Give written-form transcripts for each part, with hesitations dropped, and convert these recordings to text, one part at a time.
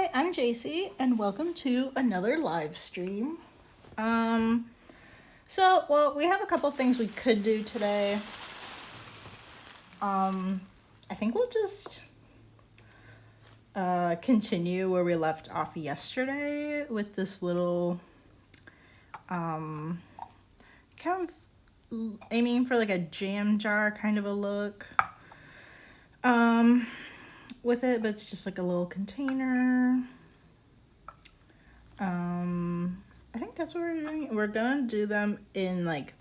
Hi, I'm JC, and welcome to another live stream. Well, we have a couple things we could do today. I think we'll just continue where we left off yesterday with this little, kind of aiming for like a jam jar kind of a look. With it, but it's just like a little container. I think that's what we're doing. We're gonna do them in like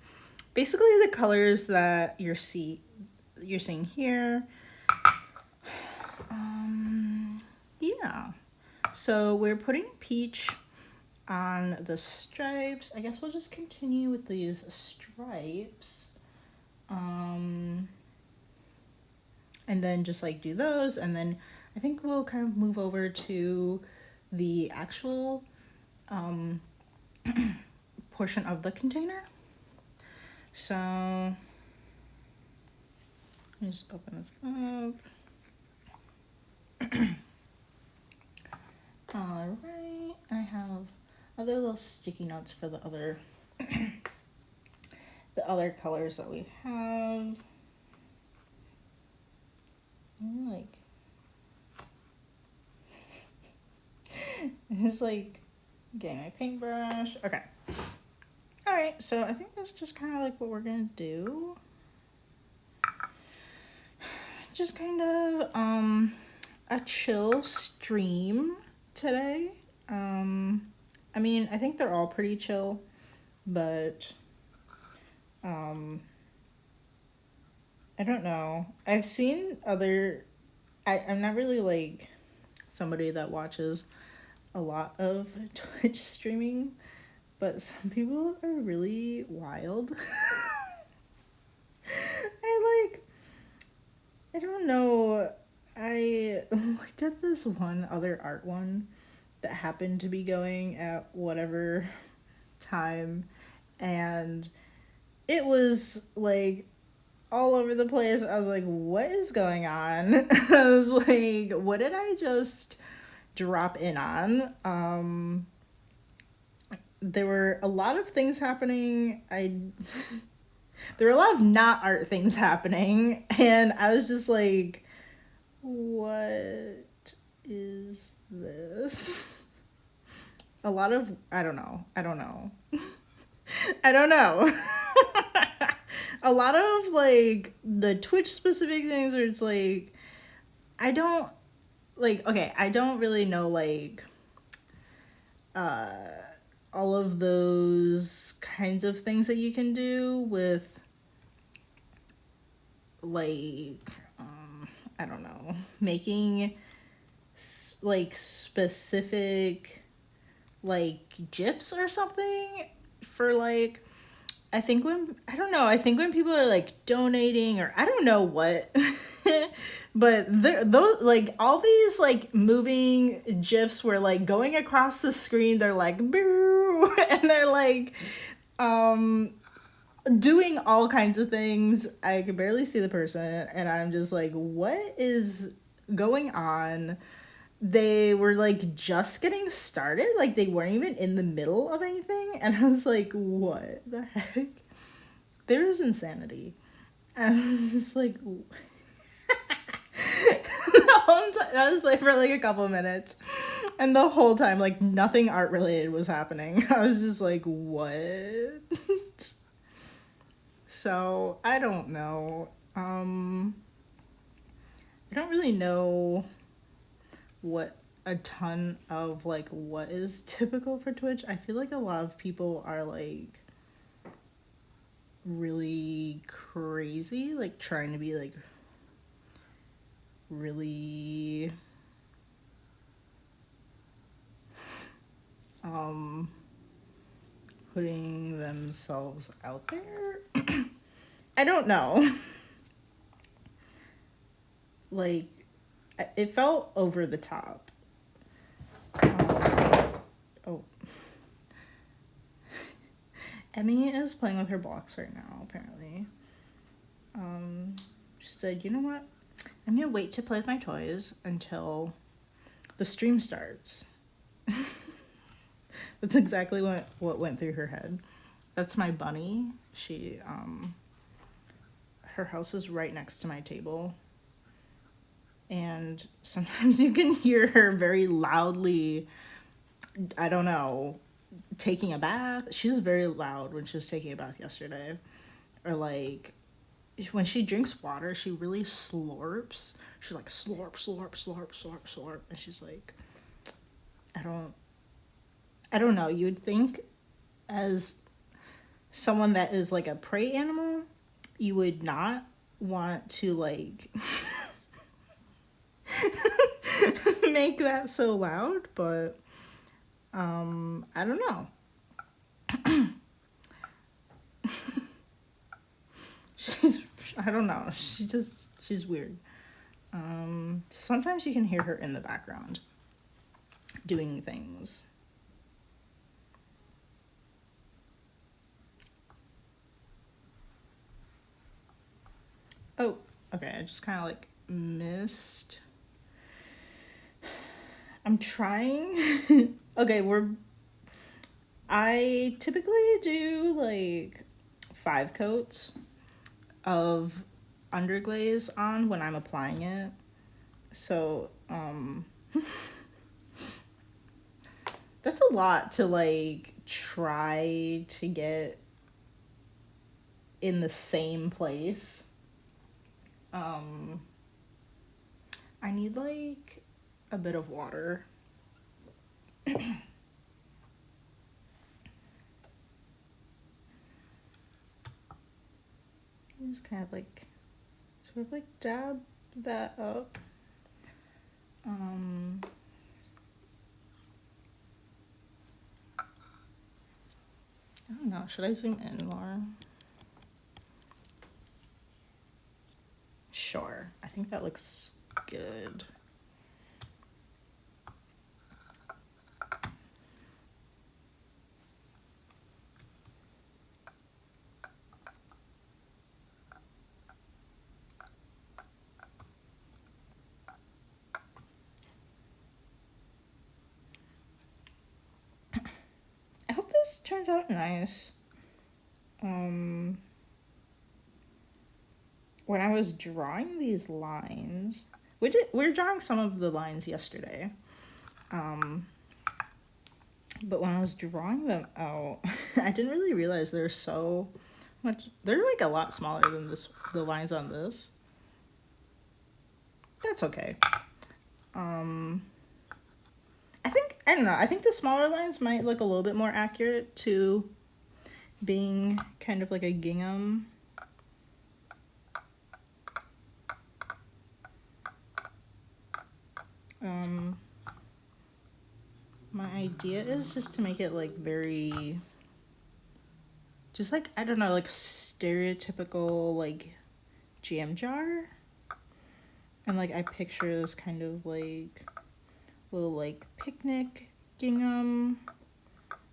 basically the colors that you're seeing here. Yeah. So we're putting peach on the stripes. I guess we'll just continue with these stripes. And then just like do those, and then I think we'll kind of move over to the actual portion of the container. So let me just open this up. All right, I have other little sticky notes for the other the other colors that we have. Like, it's like getting my paintbrush. Okay. All right, so I think that's just kind of like what we're gonna do. Just kind of a chill stream today. I mean, I think they're all pretty chill, but I don't know. I've seen other, I'm not really like somebody that watches a lot of Twitch streaming, but some people are really wild. I don't know. I looked at this one other art one that happened to be going at whatever time, and it was like all over the place. I was like, what is going on? I was like, what did I just drop in on? There were a lot of things happening. There were a lot of not art things happening, and I was just like, what is this? A lot of, I don't know. I don't know. A lot of like the Twitch specific things where it's like, I don't really know like all of those kinds of things that you can do with like I don't know, making like specific like GIFs or something for like, I think when people are like donating or I don't know what, but those like all these like moving GIFs were like going across the screen. They're like boo, and they're like doing all kinds of things. I could barely see the person, and I'm just like, what is going on? They were like just getting started, like they weren't even in the middle of anything, and I was like, what the heck? There is insanity. I was just like the whole time, I was like for like a couple of minutes, and the whole time like nothing art related was happening. I was just like, what? So I don't know. I don't really know what a ton of like what is typical for Twitch. I feel like a lot of people are like really crazy, like trying to be like really putting themselves out there. I don't know. Like, it felt over the top. Oh. Emmy is playing with her blocks right now, apparently. She said, you know what? I'm gonna wait to play with my toys until the stream starts. That's exactly what went through her head. That's my bunny. She her house is right next to my table. And sometimes you can hear her very loudly, I don't know, taking a bath. She was very loud when she was taking a bath yesterday. Or like when she drinks water, she really slurps. She's like slurp, slurp, slurp, slurp, slurp. And she's like, I don't know. You would think as someone that is like a prey animal, you would not want to like make that so loud, but I don't know. she's I don't know. She's weird. Sometimes you can hear her in the background doing things. Oh, okay. I just kind of like missed. I'm trying. Okay, I typically do like 5 coats of underglaze on when I'm applying it. So, that's a lot to like try to get in the same place. I need like a bit of water. Just kind of like sort of like dab that up. I don't know, should I zoom in more? Sure, I think that looks good. I hope this turns out nice. When I was drawing these lines, we were drawing some of the lines yesterday. But when I was drawing them out, I didn't really realize they're so much. They're like a lot smaller than the lines on this. That's okay. I don't know. I think the smaller lines might look a little bit more accurate to being kind of like a gingham. My idea is just to make it like very, just like, I don't know, like stereotypical like jam jar. And like I picture this kind of like little like picnic gingham,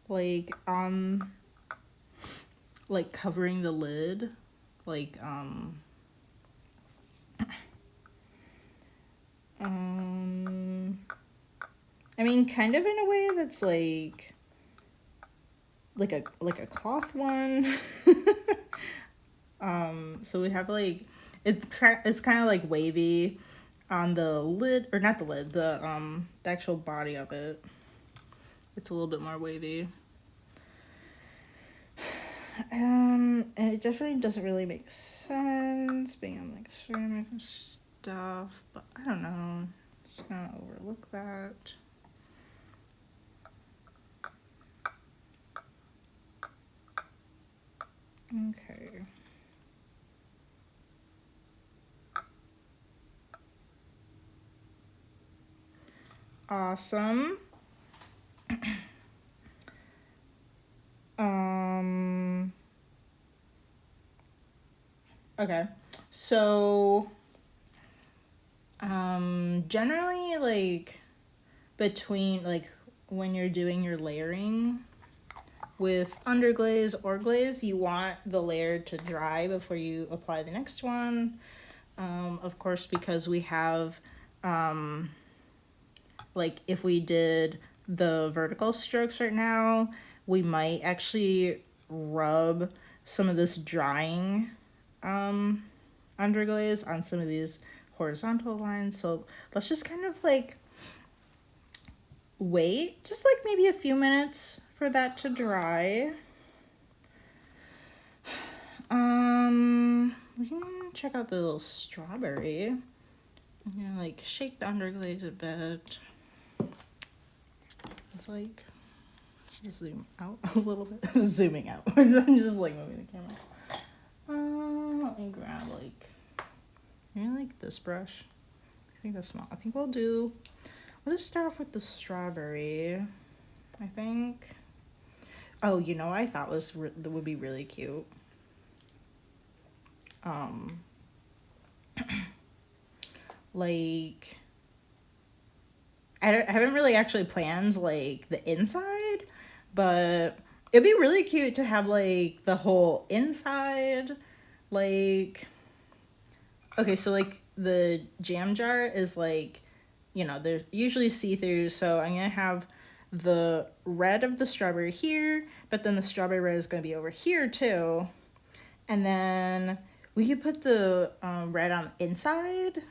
like on like covering the lid, like I mean, kind of in a way that's like a cloth one. So we have like it's kind of like wavy on the lid, or not the lid, the actual body of it. It's a little bit more wavy. And it just really doesn't really make sense being on like ceramic and stuff, but I don't know. Just gonna overlook that. Okay. Awesome. Okay. So generally like between like when you're doing your layering with underglaze or glaze, you want the layer to dry before you apply the next one. Of course, because we have like if we did the vertical strokes right now, we might actually rub some of this drying underglaze on some of these horizontal lines. So let's just kind of like wait just like maybe a few minutes for that to dry. We can check out the little strawberry. I'm gonna like shake the underglaze a bit. It's like zoom out a little bit. Zooming out. I'm just like moving the camera. Let me grab like maybe like this brush. I think that's small. I think we'll just start off with the strawberry. I think. Oh, you know what I thought that would be really cute. Like I haven't really actually planned like the inside, but it'd be really cute to have like the whole inside, like, okay, so like the jam jar is like, you know, they're usually see-through, so I'm gonna have the red of the strawberry here, but then the strawberry red is gonna be over here too, and then we could put the red on the inside.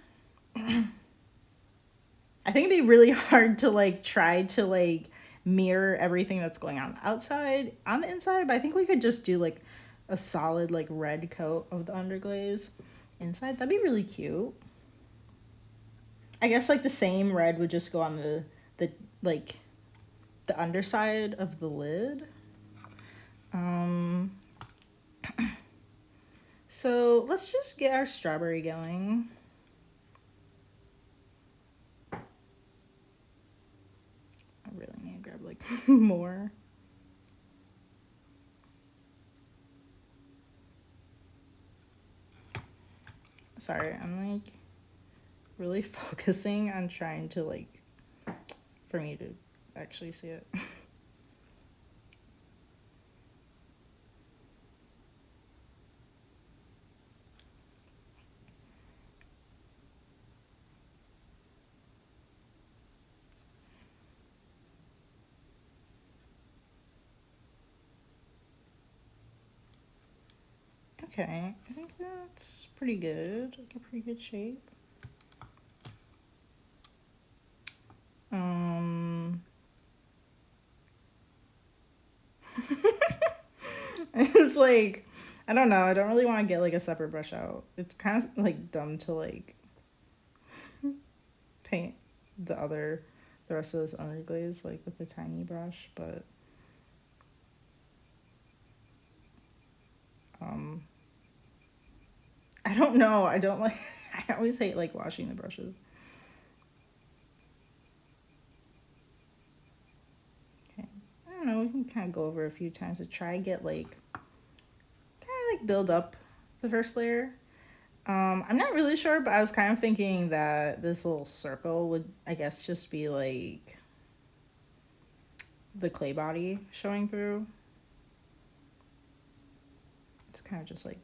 I think it'd be really hard to like try to like mirror everything that's going on outside on the inside, but I think we could just do like a solid like red coat of the underglaze inside. That'd be really cute. I guess like the same red would just go on the like the underside of the lid. So let's just get our strawberry going. I really need to grab like more. Sorry, I'm like really focusing on trying to like for me to actually see it. Okay, I think that's pretty good, like a pretty good shape. It's like, I don't know, I don't really want to get like a separate brush out. It's kind of like dumb to like paint the rest of this underglaze like with a tiny brush, but I don't know. I don't like, I always hate like washing the brushes. Okay. I don't know, we can kind of go over a few times to try get like, kind of like build up the first layer. I'm not really sure, but I was kind of thinking that this little circle would, I guess, just be like the clay body showing through. It's kind of just like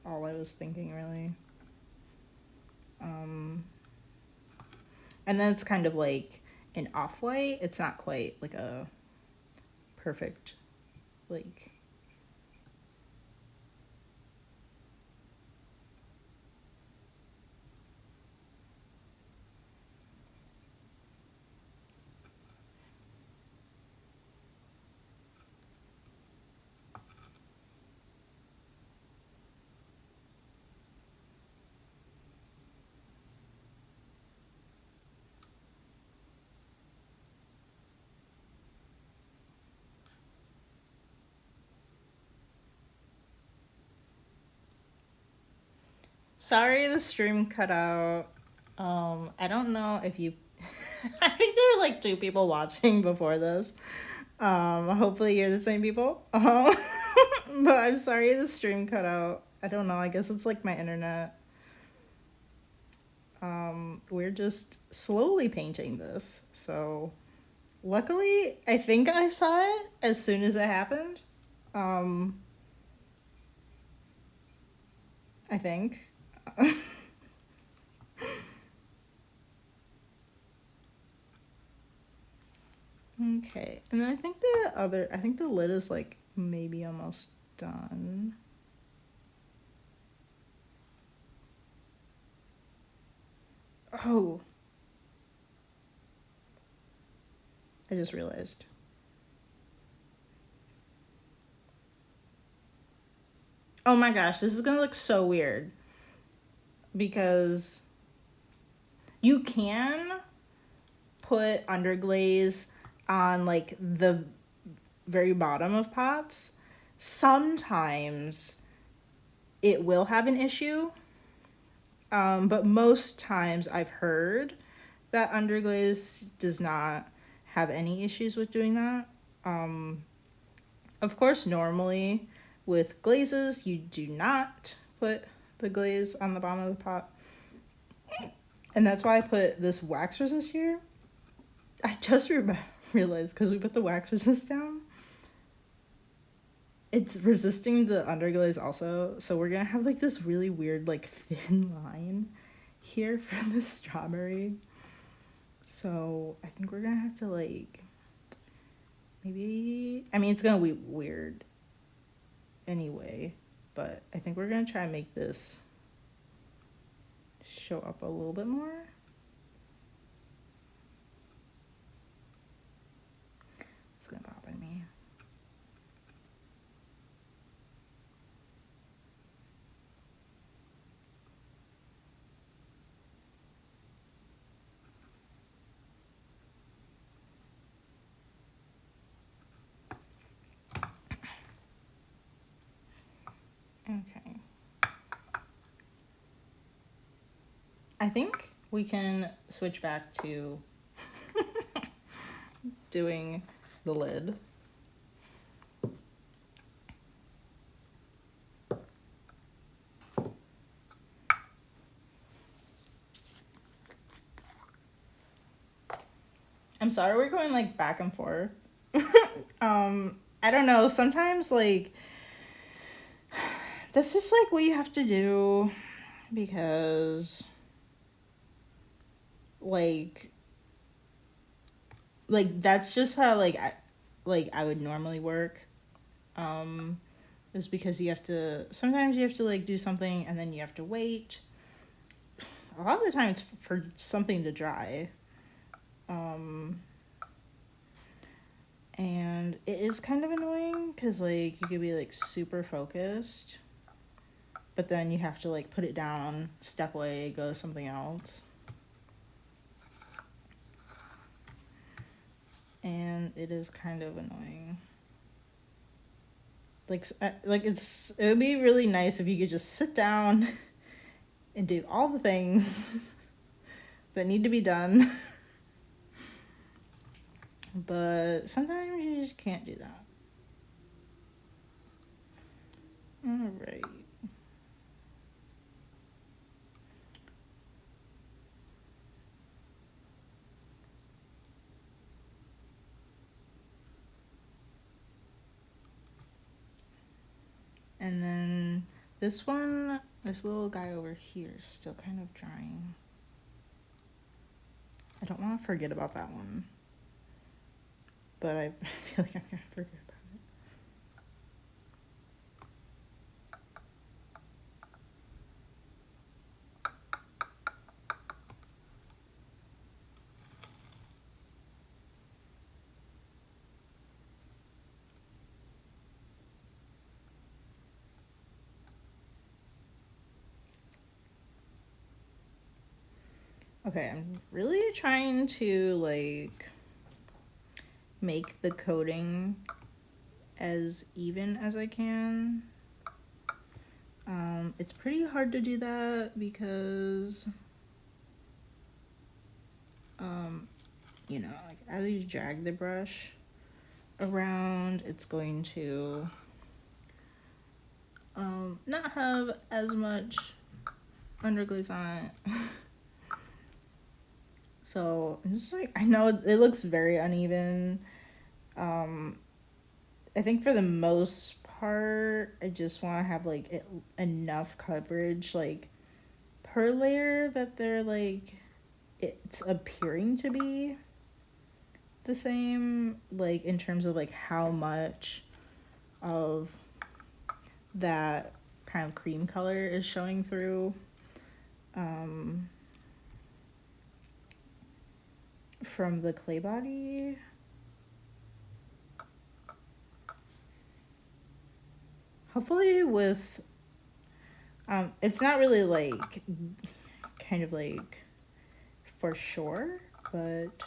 all I was thinking, really. And then it's kind of like an off-white. It's not quite like a perfect, like... Sorry, the stream cut out. I don't know if you... I think there were like 2 people watching before this. Hopefully you're the same people. But I'm sorry the stream cut out. I don't know, I guess it's like my internet. We're just slowly painting this, so luckily I think I saw it as soon as it happened. I think. Okay, and then I think the lid is like maybe almost done. Oh, I just realized. Oh my gosh, this is gonna look so weird because you can put underglaze on like the very bottom of pots. Sometimes it will have an issue, but most times I've heard that underglaze does not have any issues with doing that. Of course, normally with glazes, you do not put the glaze on the bottom of the pot. And that's why I put this wax resist here. I just realized because we put the wax resist down, it's resisting the underglaze also. So we're gonna have like this really weird like thin line here for the strawberry. So I think we're gonna have to like maybe, I mean, it's gonna be weird anyway, but I think we're gonna try and make this show up a little bit more. It's gonna bother me. Okay. I think we can switch back to doing the lid. I'm sorry we're going like back and forth. I don't know, sometimes like that's just like what you have to do because like that's just how I would normally work. Is because you have to, sometimes you have to like do something and then you have to wait. A lot of the time it's for something to dry. And it is kind of annoying because like you could be like super focused, but then you have to like put it down, step away, go to something else. And it is kind of annoying. Like it would be really nice if you could just sit down and do all the things that need to be done. But sometimes you just can't do that. All right. And then this one, this little guy over here is still kind of drying. I don't want to forget about that one, but I feel like I'm gonna forget about it. Okay, I'm really trying to like make the coating as even as I can. It's pretty hard to do that because you know, like as you drag the brush around, it's going to not have as much underglaze on it. So I'm just like, I know it looks very uneven. I think for the most part, I just want to have like enough coverage, like per layer, that they're like, it's appearing to be the same, like in terms of like how much of that kind of cream color is showing through from the clay body. Hopefully with it's not really like kind of like for sure, but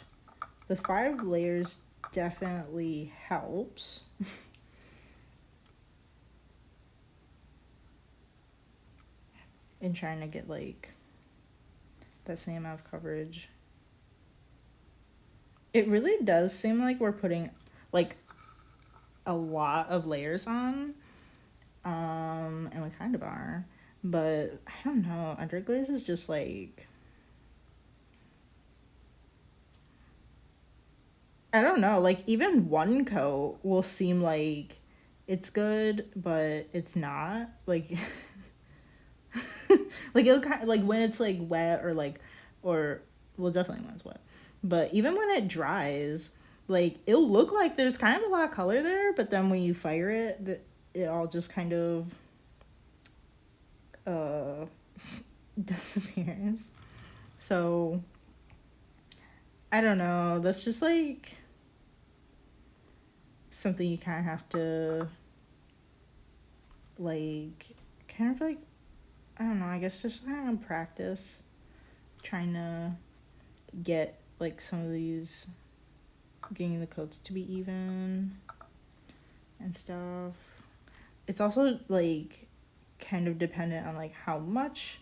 the 5 layers definitely helps. In trying to get like that same amount of coverage. It really does seem like we're putting like a lot of layers on. And we kind of are. But I don't know, underglaze is just like, I don't know, like even one coat will seem like it's good, but it's not. Like like it'll kind of like when it's like wet or like or well definitely when it's wet. But even when it dries, like it'll look like there's kind of a lot of color there, but then when you fire it, it all just kind of uh disappears. So I don't know. That's just like something you kind of have to like kind of like I don't know, I guess just kind of practice trying to get like some of these getting the coats to be even and stuff. It's also like kind of dependent on like how much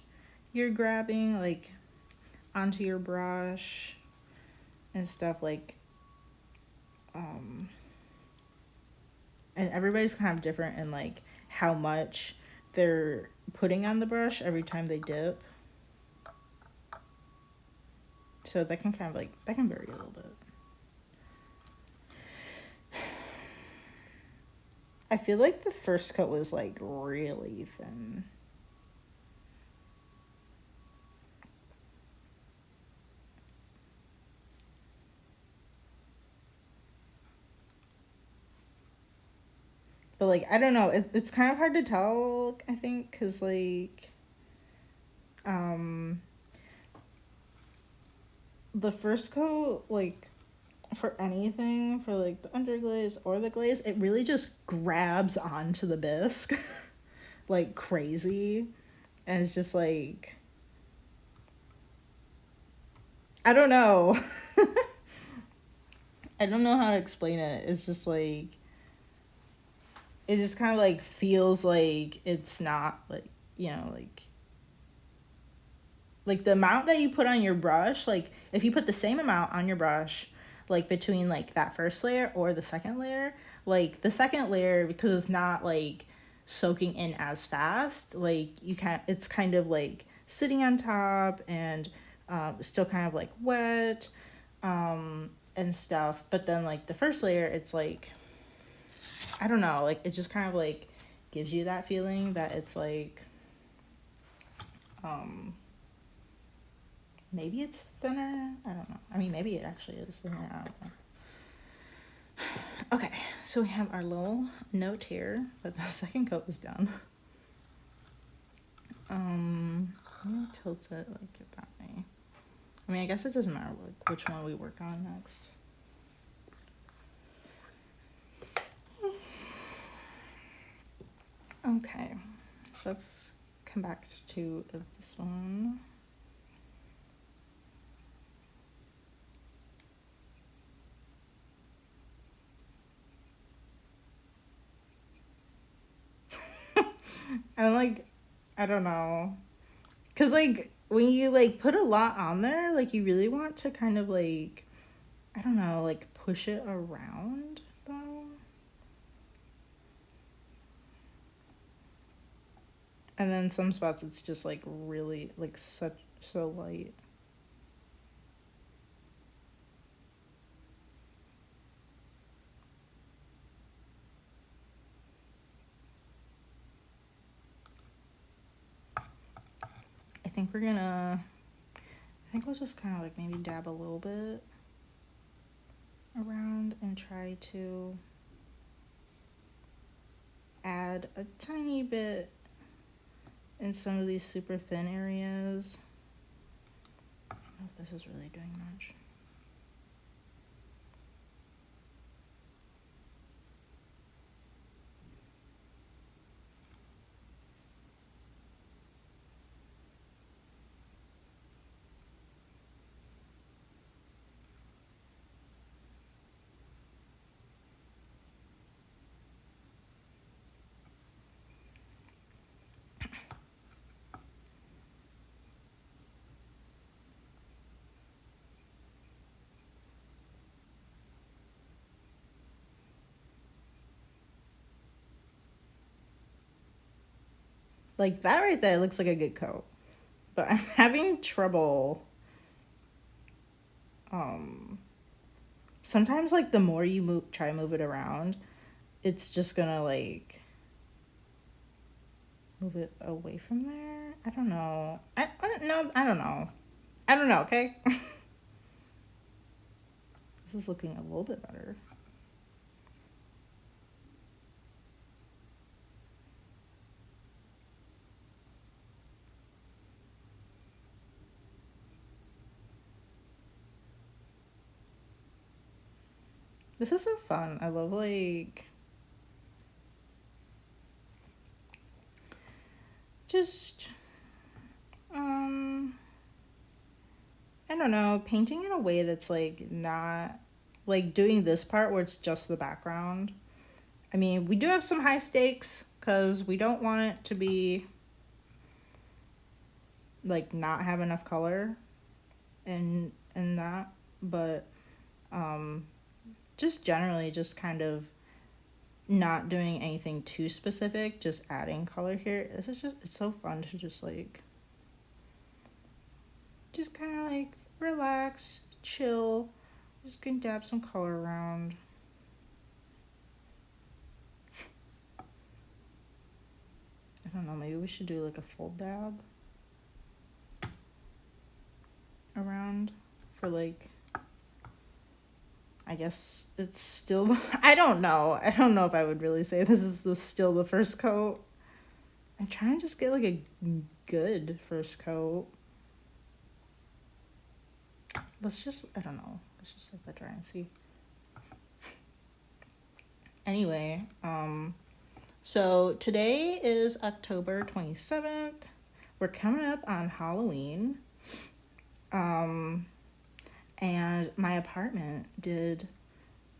you're grabbing like onto your brush and stuff like and everybody's kind of different in like how much they're putting on the brush every time they dip. So that can kind of like that can vary a little bit. I feel like the first coat was like really thin. But like I don't know, it's kind of hard to tell, I think, because like the first coat, like for anything, for like the underglaze or the glaze, it really just grabs onto the bisque like crazy. And it's just like I don't know. I don't know how to explain it. It's just like it just kind of like feels like it's not like, you know, like the amount that you put on your brush, like if you put the same amount on your brush like between like that first layer or the second layer, like the second layer, because it's not like soaking in as fast, like you can't, it's kind of like sitting on top and still kind of like wet and stuff. But then like the first layer, it's like I don't know, like it just kind of like gives you that feeling that it's like maybe it's thinner. I don't know. I mean, maybe it actually is thinner. I don't know. Okay, so we have our little note here that the second coat is done. Let me tilt it like that way. I mean, I guess it doesn't matter like which one we work on next. Okay, so let's come back to this one. I'm like, I don't know. Cause like when you like put a lot on there, like you really want to kind of like, I don't know, like push it around though. And then some spots it's just like really like so light. I think we'll just kind of like maybe dab a little bit around and try to add a tiny bit in some of these super thin areas. I don't know if this is really doing much. Like that right there looks like a good coat. But I'm having trouble. Sometimes like the more you try to move it around, it's just gonna like move it away from there. I don't know. I don't know. I don't know. I don't know. Okay. This is looking a little bit better. This is so fun. I love like just I don't know, painting in a way that's like not like doing this part where it's just the background. I mean, we do have some high stakes because we don't want it to be like not have enough color and that, but just generally just kind of not doing anything too specific, just adding color here. This is just, it's so fun to just like just kind of like relax, chill, just can dab some color around. I don't know, maybe we should do like a full dab around for like, I guess it's still, I don't know if I would really say this is still the first coat. I'm trying to just get like a good first coat. Let's just, I don't know, let's just let that dry and see. Anyway, so today is October 27th. We're coming up on Halloween. And my apartment did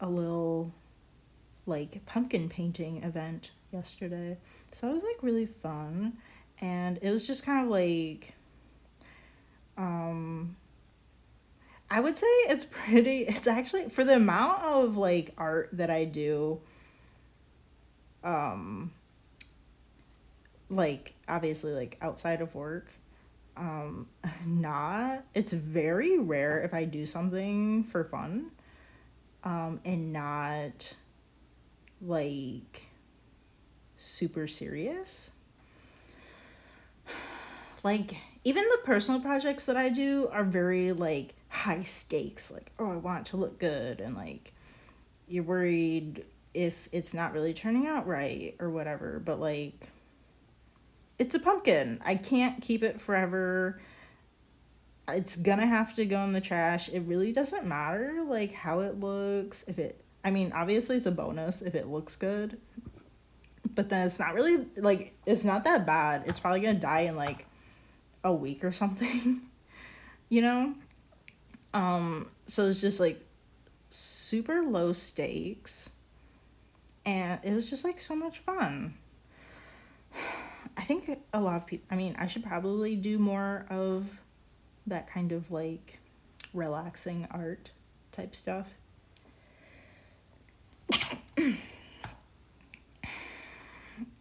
a little like pumpkin painting event yesterday. So it was like really fun. And it was just kind of like, I would say it's actually, for the amount of like art that I do, like obviously like outside of work, it's very rare if I do something for fun, and not like super serious. Like even the personal projects that I do are very like high stakes, like, oh, I want it to look good, and like you're worried if it's not really turning out right or whatever, but like it's a pumpkin. I can't keep it forever. It's gonna have to go in the trash. It really doesn't matter like how it looks. I mean, obviously it's a bonus if it looks good, but then it's not really like, it's not that bad. It's probably gonna die in like a week or something, you know? So it's just like super low stakes, and it was just like so much fun. I think a lot of people, I mean, I should probably do more of that kind of like relaxing art type stuff.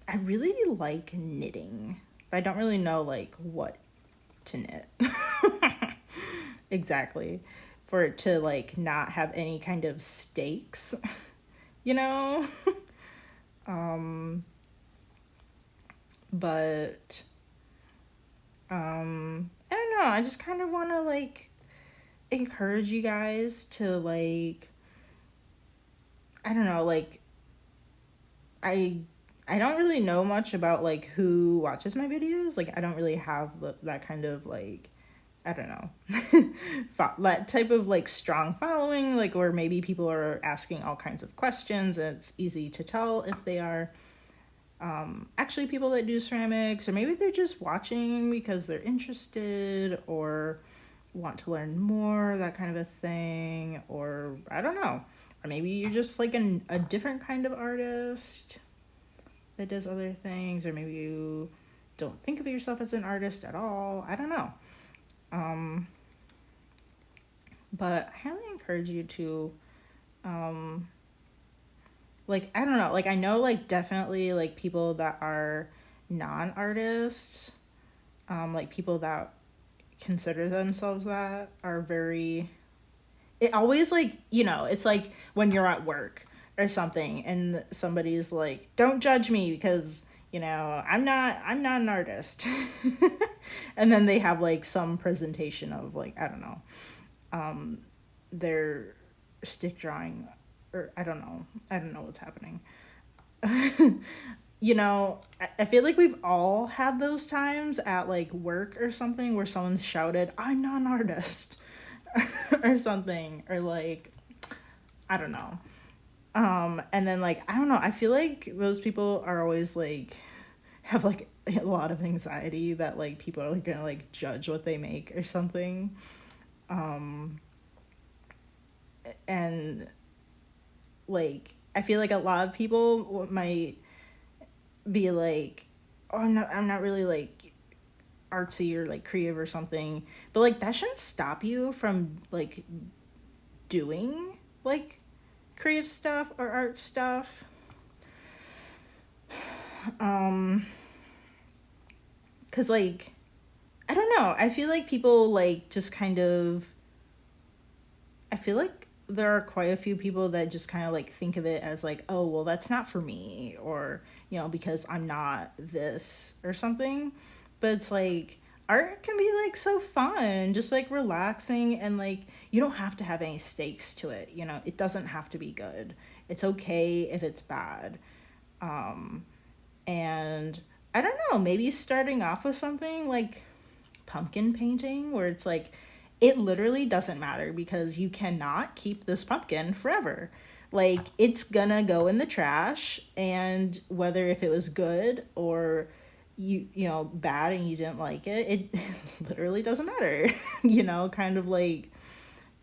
I really like knitting, but I don't really know like what to knit exactly for it to like not have any kind of stakes, you know? But I don't know, I just kind of want to like encourage you guys to like I don't know, like I I don't really know much about like who watches my videos. Like I don't really have that kind of like, I don't know, that type of like strong following, like where maybe people are asking all kinds of questions and it's easy to tell if they are actually people that do ceramics, or maybe they're just watching because they're interested or want to learn more, that kind of a thing, or I don't know. Or maybe you're just like a different kind of artist that does other things, or maybe you don't think of yourself as an artist at all. I don't know. Um, but I highly encourage you to, um, like, I don't know, like, I know, like, definitely, like, people that are non artists, like, people that consider themselves that are very, it always, like, it's like when you're at work or something and somebody's like, don't judge me because I'm not an artist. And then they have like some presentation of like, I don't know, their stick drawing, or I don't know what's happening. I feel like we've all had those times at like work or something where someone's shouted, I'm not an artist. Or something, or like, I don't know. And then like, I don't know, I feel like those people are always like, have like a lot of anxiety that like people are like gonna like judge what they make or something. Um, and like, I feel like a lot of people might be like, oh, I'm not really like artsy or like creative or something, but like that shouldn't stop you from like doing like creative stuff or art stuff. um because like, I don't know, I feel like people like just kind of, I feel like there are quite a few people that just kind of like think of it as like, oh well, that's not for me, or because I'm not this or something. But it's like, art can be like so fun, just like relaxing, and like you don't have to have any stakes to it. It doesn't have to be good. It's okay if it's bad. And I don't know, maybe starting off with something like pumpkin painting, where it's like, it literally doesn't matter because you cannot keep this pumpkin forever. Like, it's gonna go in the trash, and whether if it was good or bad and you didn't like it literally doesn't matter. Kind of like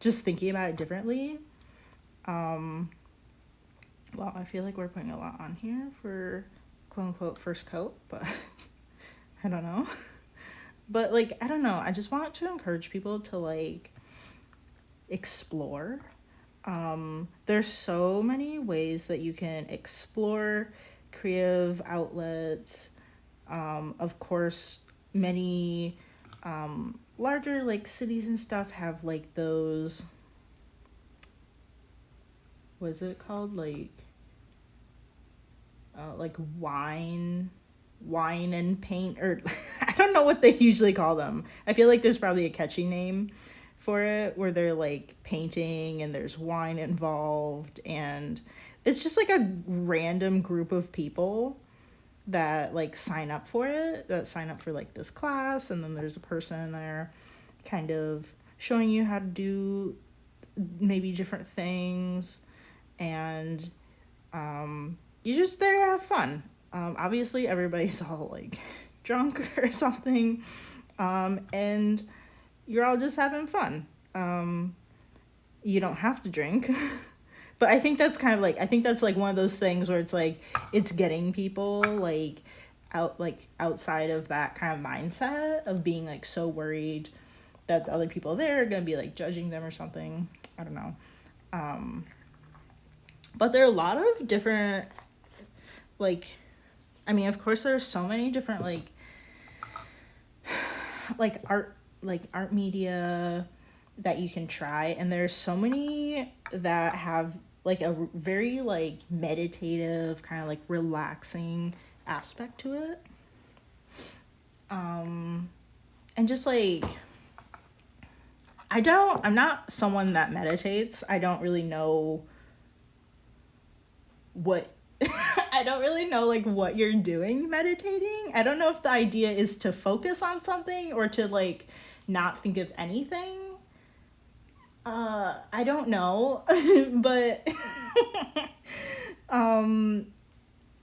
just thinking about it differently. um well, I feel like we're putting a lot on here for quote unquote first coat, but I don't know. But like, I don't know, I just want to encourage people to like explore. There's so many ways that you can explore creative outlets. Of course, many larger like cities and stuff have like those, what is it called, like wine and paint, or I don't know what they usually call them. I feel like there's probably a catchy name for it, where they're like painting and there's wine involved, and it's just like a random group of people that like sign up for it, that sign up for like this class, and then there's a person there kind of showing you how to do maybe different things, and you're just there to have fun. Obviously, everybody's all like drunk or something, and you're all just having fun. You don't have to drink, but I think that's kind of like, I think that's like one of those things where it's like, it's getting people like outside of that kind of mindset of being like so worried that the other people there are gonna be like judging them or something. I don't know. But there are a lot of different, like, I mean, of course, there's so many different like art media that you can try, and there's so many that have like a very like meditative kind of like relaxing aspect to it. And just like, I'm not someone that meditates. I don't really know what I don't really know like what you're doing meditating. I don't know if the idea is to focus on something or to like not think of anything. I don't know. But um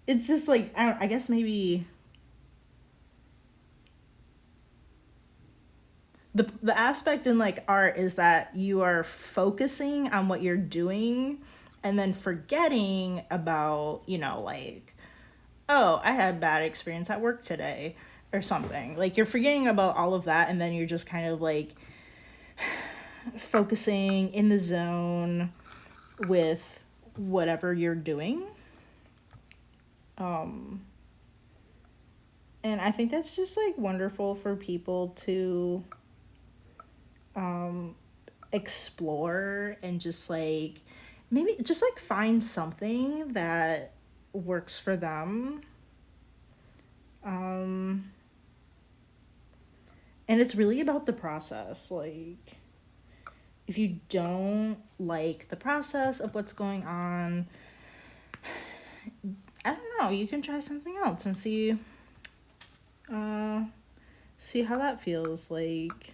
it's just like I guess maybe the aspect in like art is that you are focusing on what you're doing and then forgetting about, you know, like, oh, I had a bad experience at work today or something. Like you're forgetting about all of that and then you're just kind of like focusing in the zone with whatever you're doing. Um and I think that's just like wonderful for people to um explore and just like maybe just like find something that works for them. Um and it's really about the process. Like if you don't like the process of what's going on, I don't know, you can try something else and uh see how that feels. Like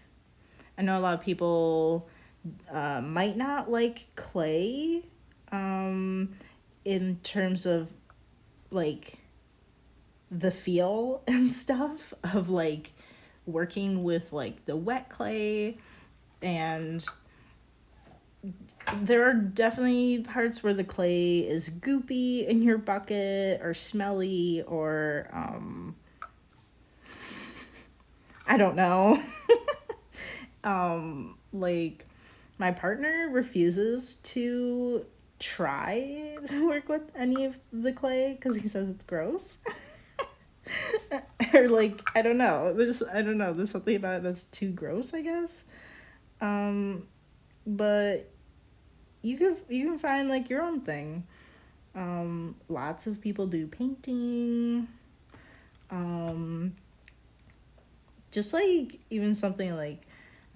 I know a lot of people might not like clay in terms of like the feel and stuff of like working with like the wet clay, and there are definitely parts where the clay is goopy in your bucket or smelly or I don't know. Like my partner refuses to try to work with any of the clay because he says it's gross. Or like I don't know, there's something about it that's too gross, I guess. But you can find like your own thing. Lots of people do painting. um just like even something like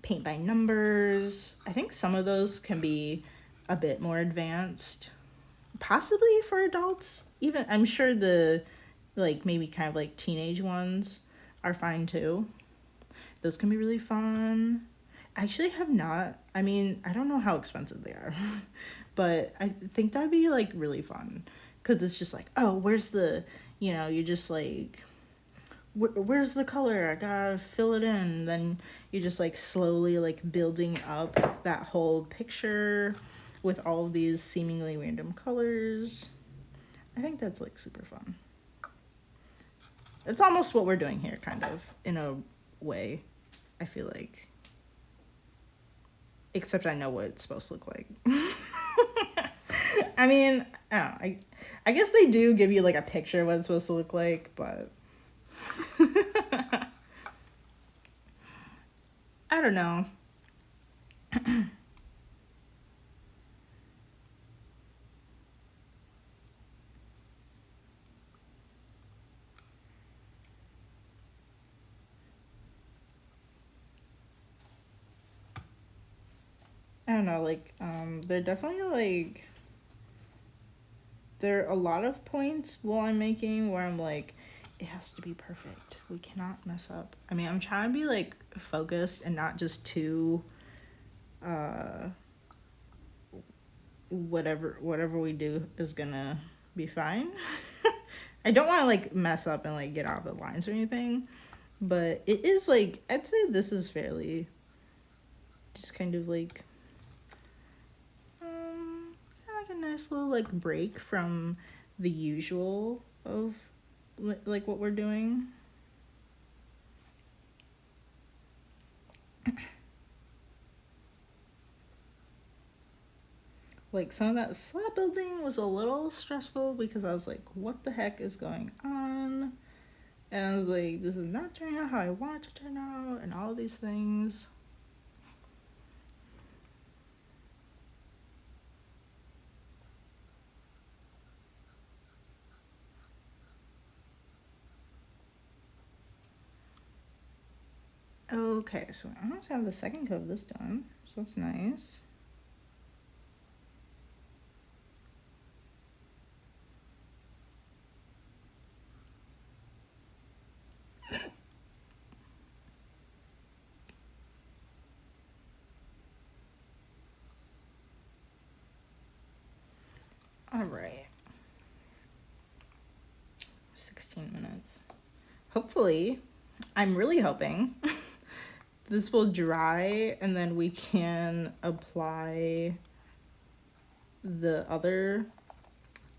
paint by numbers. I think some of those can be a bit more advanced, possibly for adults. Even I'm sure the like maybe kind of like teenage ones are fine too. Those can be really fun. I actually have not, I mean, I don't know how expensive they are, but I think that'd be like really fun because it's just like, oh, where's the, you know, you just like, where's the color? I gotta fill it in. Then you're just like slowly like building up that whole picture with all of these seemingly random colors. I think that's like super fun. It's almost what we're doing here, kind of, in a way, I feel like. Except I know what it's supposed to look like. I mean, I don't know. I guess they do give you like a picture of what it's supposed to look like, but I don't know. I don't know, like, they're definitely like, there are a lot of points while I'm making where I'm like, it has to be perfect. We cannot mess up. I mean, I'm trying to be like focused and not just too, uh, whatever we do is gonna be fine. I don't want to like mess up and like get out of the lines or anything, but it is like I'd say this is fairly just kind of like a nice little like break from the usual of like what we're doing. Like some of that slab building was a little stressful because I was like, what the heck is going on? And I was like, this is not turning out how I want it to turn out, and all of these things. Okay, so I almost have the second coat of this done, so that's nice. All right. 16 minutes. Hopefully, I'm really hoping this will dry and then we can apply the other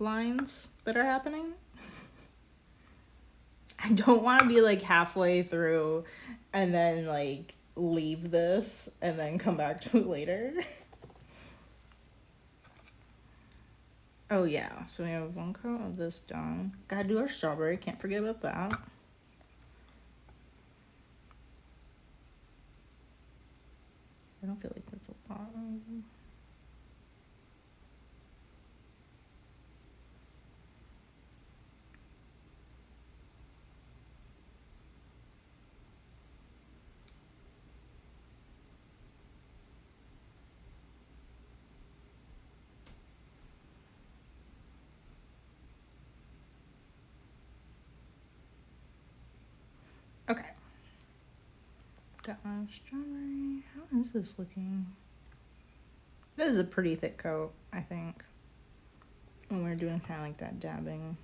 lines that are happening. I don't want to be like halfway through and then like leave this and then come back to it later. Oh yeah, so we have one coat of this done. Gotta do our strawberry, can't forget about that. I don't feel like that's a lot. Okay. Got my strawberry. How is this looking? This is a pretty thick coat, I think. When we're doing kind of like that dabbing.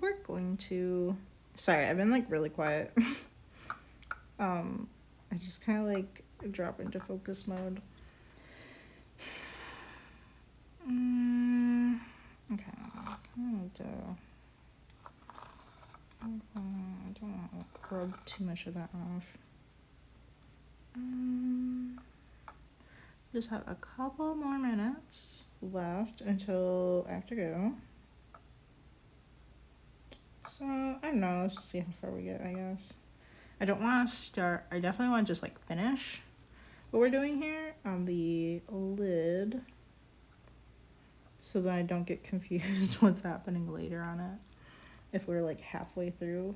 we're going to, sorry, I've been like really quiet. I just kind of like drop into focus mode. Okay, I don't want to rub too much of that off. Just have a couple more minutes left until I have to go. So, I don't know, let's just see how far we get, I guess. I don't want to start, I definitely want to just like finish what we're doing here on the lid so that I don't get confused what's happening later on it if we're like halfway through.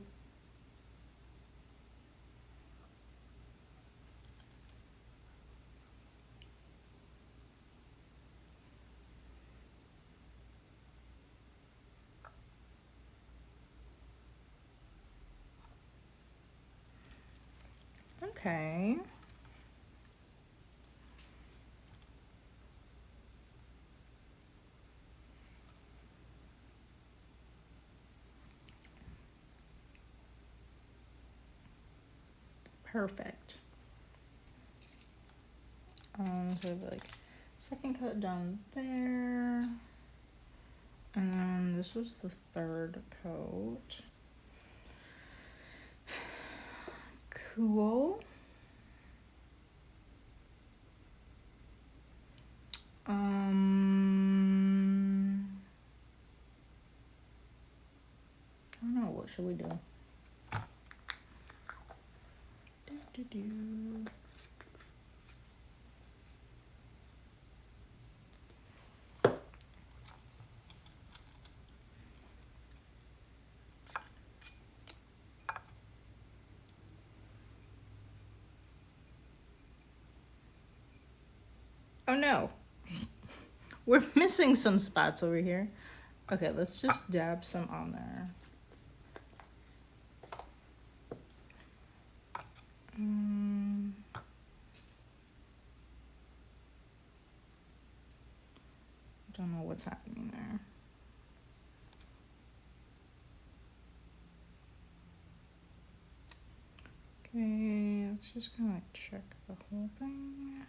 Okay. Perfect. So like second coat down there. And then this was the third coat. Cool. I don't know, what should we do? Oh no, we're missing some spots over here. Okay, let's just dab some on there. Don't know what's happening there. Okay, let's just kind of like check the whole thing.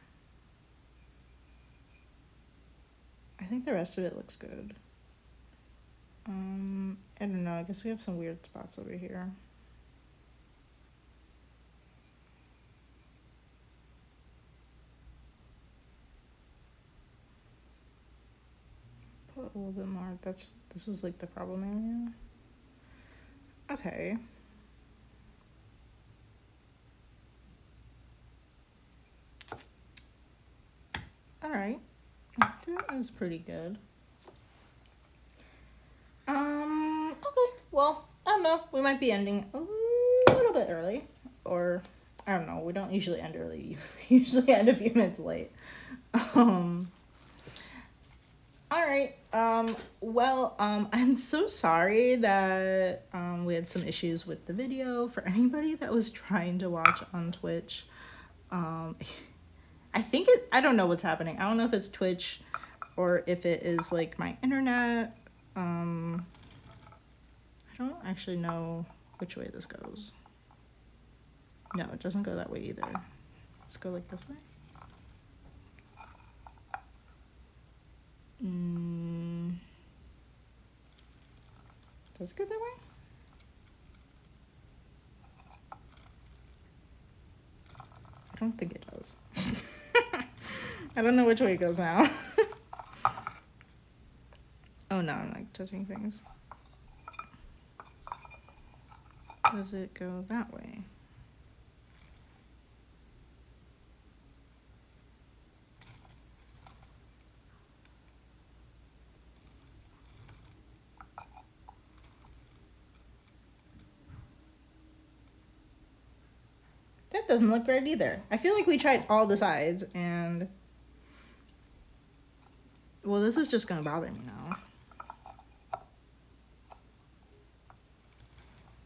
I think the rest of it looks good. I don't know, I guess we have some weird spots over here. Put a little bit more. This was like the problem area. Okay. All right. That was pretty good. Okay. Well, I don't know. We might be ending a little bit early, or I don't know. We don't usually end early. We usually end a few minutes late. All right. Well, I'm so sorry that we had some issues with the video. For anybody that was trying to watch on Twitch, I don't know what's happening. I don't know if it's Twitch or if it is like my internet. I don't actually know which way this goes. No, it doesn't go that way either. Let's go like this way. Does it go that way? I don't think it does. I don't know which way it goes now. Oh no, I'm like touching things. Does it go that way? That doesn't look right either. I feel like we tried all the sides and... Well, this is just gonna bother me now.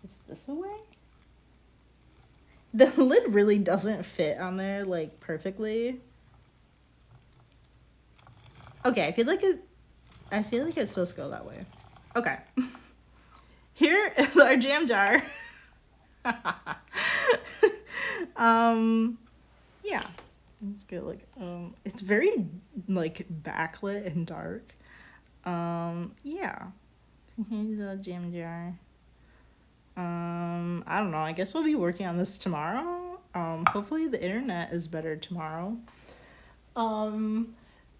Is this the way? The lid really doesn't fit on there, like, perfectly. Okay, I feel like it's supposed to go that way. Okay. here is our jam jar. Yeah. Let's get like it's very like backlit and dark. Yeah. Here's the jam jar. I don't know. I guess we'll be working on this tomorrow. Hopefully the internet is better tomorrow.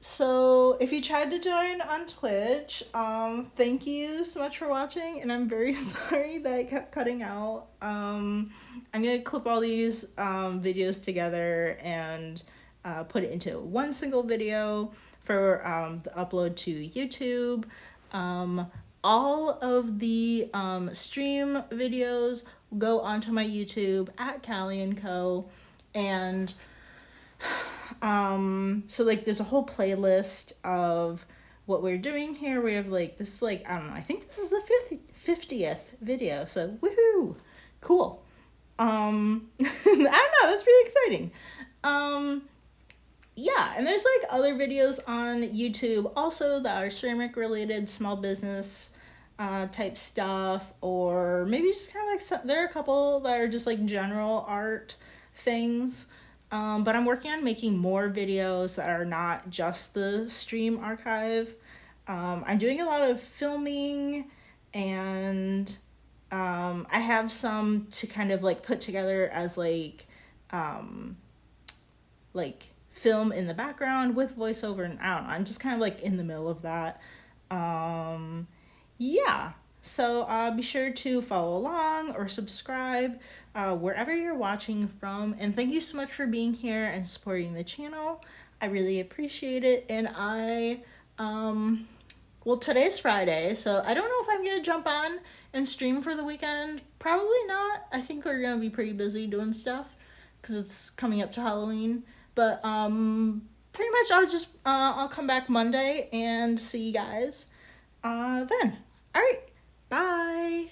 So if you tried to join on Twitch, thank you so much for watching, and I'm very sorry that it kept cutting out. I'm gonna clip all these videos together and put it into one single video for the upload to YouTube. All of the stream videos go onto my YouTube at Callie & Co. And so like there's a whole playlist of what we're doing here. We have like this, like, I don't know, I think this is the 50th video, so woohoo, cool. I don't know, that's pretty exciting. Yeah, and there's like other videos on YouTube also that are ceramic related, small business type stuff, or maybe just kind of like there are a couple that are just like general art things. But I'm working on making more videos that are not just the stream archive. I'm doing a lot of filming, and I have some to kind of like put together as like film in the background with voiceover, and I don't know, I'm just kind of like in the middle of that. Yeah, so be sure to follow along or subscribe wherever you're watching from, and thank you so much for being here and supporting the channel. I really appreciate it. And well, today's Friday, so I don't know if I'm gonna jump on and stream for the weekend. Probably not. I think we're gonna be pretty busy doing stuff because it's coming up to Halloween. But pretty much I'll come back Monday and see you guys then. All right, bye.